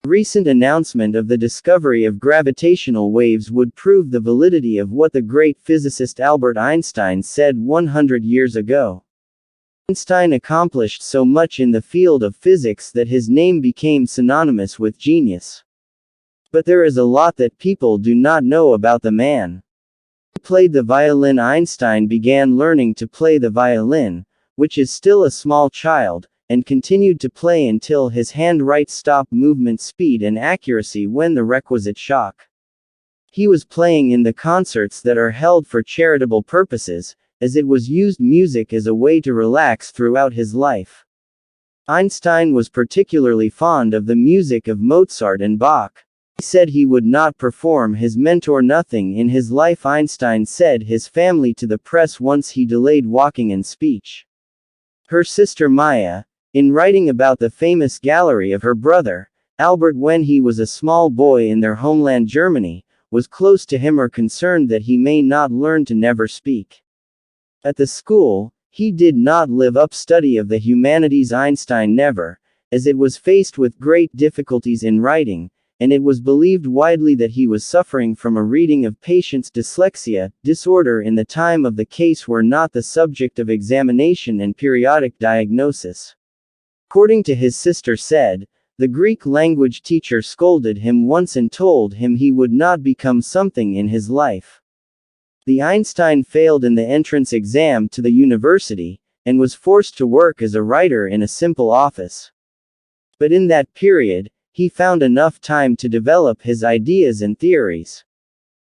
The recent announcement of the discovery of gravitational waves would prove the validity of what the great physicist Albert Einstein said 100 years ago. Einstein accomplished so much in the field of physics that his name became synonymous with genius. But there is a lot that people do not know about the man. He played the violin. Einstein began learning to play the violin, which is still a small child, and continued to play until his hand-right stop movement speed and accuracy when the requisite shock. He was playing in the concerts that are held for charitable purposes, as it was used music as a way to relax throughout his life. Einstein was particularly fond of the music of Mozart and Bach. He said he would not perform his mentor nothing in his life. Einstein said his family to the press once he delayed walking and speech. Her sister Maya, in writing about the famous gallery of her brother, Albert when he was a small boy in their homeland Germany, was close to him or concerned that he may not learn to never speak. At the school, he did not live up study of the humanities. Einstein never, as it was faced with great difficulties in writing, and it was believed widely that he was suffering from a reading of patient's dyslexia, disorder in the time of the case were not the subject of examination and periodic diagnosis. According to his sister said, the Greek language teacher scolded him once and told him he would not become something in his life. The Einstein failed in the entrance exam to the university, and was forced to work as a writer in a simple office. But in that period, he found enough time to develop his ideas and theories.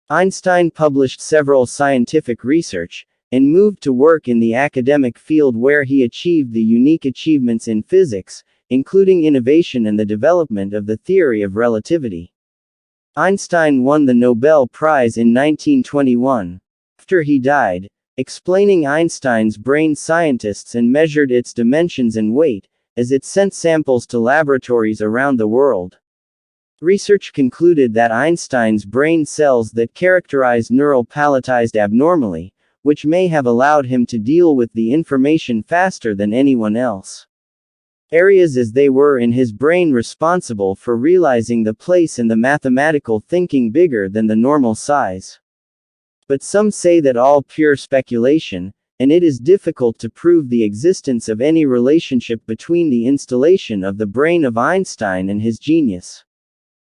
Einstein published several scientific research, and moved to work in the academic field where he achieved the unique achievements in physics, including innovation and the development of the theory of relativity. Einstein won the Nobel Prize in 1921. After he died, explaining Einstein's brain, scientists and measured its dimensions and weight, as it sent samples to laboratories around the world. Research concluded that Einstein's brain cells that characterized neural palletized abnormally, which may have allowed him to deal with the information faster than anyone else. Areas as they were in his brain responsible for realizing the place and the mathematical thinking bigger than the normal size. But some say that all pure speculation, and it is difficult to prove the existence of any relationship between the installation of the brain of Einstein and his genius.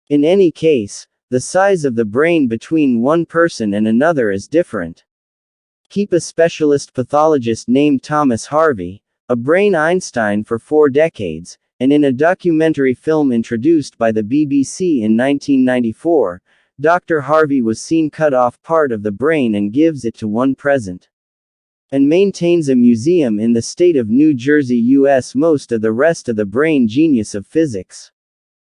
In any case, the size of the brain between one person and another is different. Keep a specialist pathologist named Thomas Harvey, a brain Einstein for 4 decades, and in a documentary film introduced by the BBC in 1994, Dr. Harvey was seen cut off part of the brain and gives it to one present. And maintains a museum in the state of New Jersey, US. Most of the rest of the brain genius of physics.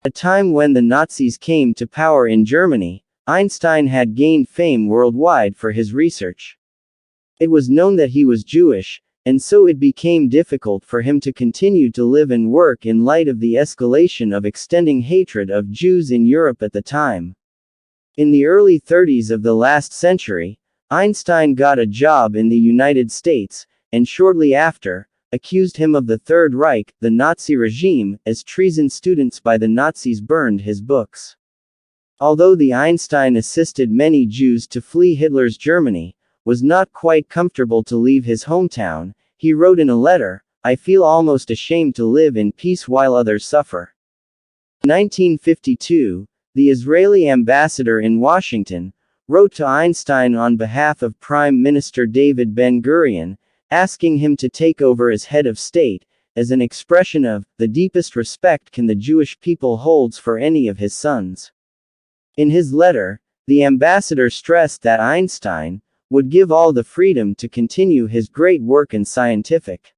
At a time when the Nazis came to power in Germany, Einstein had gained fame worldwide for his research. It was known that he was Jewish, and so it became difficult for him to continue to live and work in light of the escalation of extending hatred of Jews in Europe at the time. In the early 30s of the last century, Einstein got a job in the United States, and shortly after, accused him of the Third Reich, the Nazi regime, as treason. Students by the Nazis burned his books. Although the Einstein assisted many Jews to flee Hitler's Germany, was not quite comfortable to leave his hometown, he wrote in a letter, "I feel almost ashamed to live in peace while others suffer." In 1952, the Israeli ambassador in Washington wrote to Einstein on behalf of Prime Minister David Ben-Gurion, asking him to take over as head of state, as an expression of the deepest respect the Jewish people holds for any of his sons. In his letter, the ambassador stressed that Einstein would give all the freedom to continue his great work in scientific.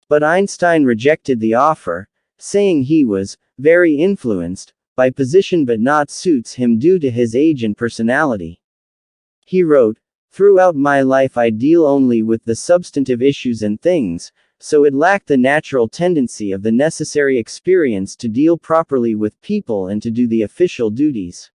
But Einstein rejected the offer, saying he was very influenced by position but not suits him due to his age and personality. He wrote, "Throughout my life I deal only with the substantive issues and things, so it lacked the natural tendency of the necessary experience to deal properly with people and to do the official duties.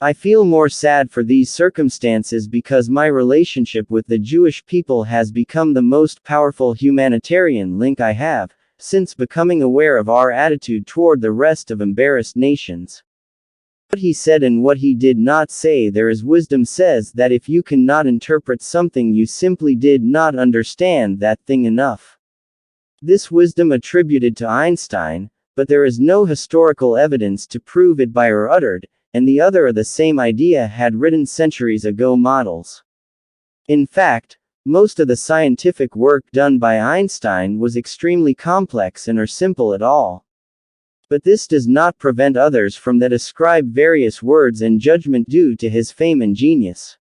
I feel more sad for these circumstances because my relationship with the Jewish people has become the most powerful humanitarian link I have, since becoming aware of our attitude toward the rest of embarrassed nations. What he said and what he did not say. There is wisdom says that if you cannot interpret something, you simply did not understand that thing enough. This wisdom attributed to Einstein, but there is no historical evidence to prove it by or uttered, and the other of the same idea had written centuries ago models. In fact, most of the scientific work done by Einstein was extremely complex and or simple at all. But this does not prevent others from that ascribe various words and judgment due to his fame and genius.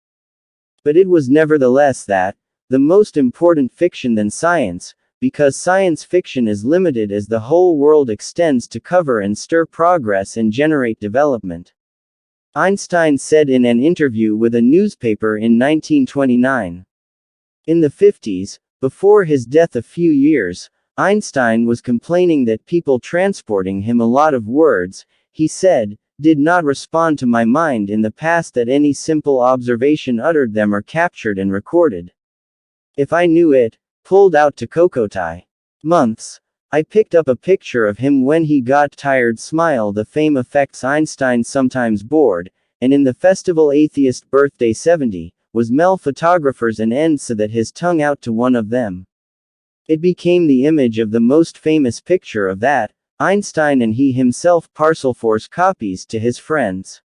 But it was nevertheless that, the most important fiction than science, because science fiction is limited as the whole world extends to cover and stir progress and generate development. Einstein said in an interview with a newspaper in 1929. In the 50s, before his death a few years, Einstein was complaining that people transporting him a lot of words, he said, did not respond to my mind in the past, that any simple observation uttered them or captured and recorded. If I knew it, pulled out to Kokotai. Months. I picked up a picture of him when he got tired. Smile. The fame affects Einstein sometimes bored, and in the festival Atheist Birthday 70, was Mel photographers and end so that his tongue out to one of them. It became the image of the most famous picture of that, Einstein and he himself parcel force copies to his friends.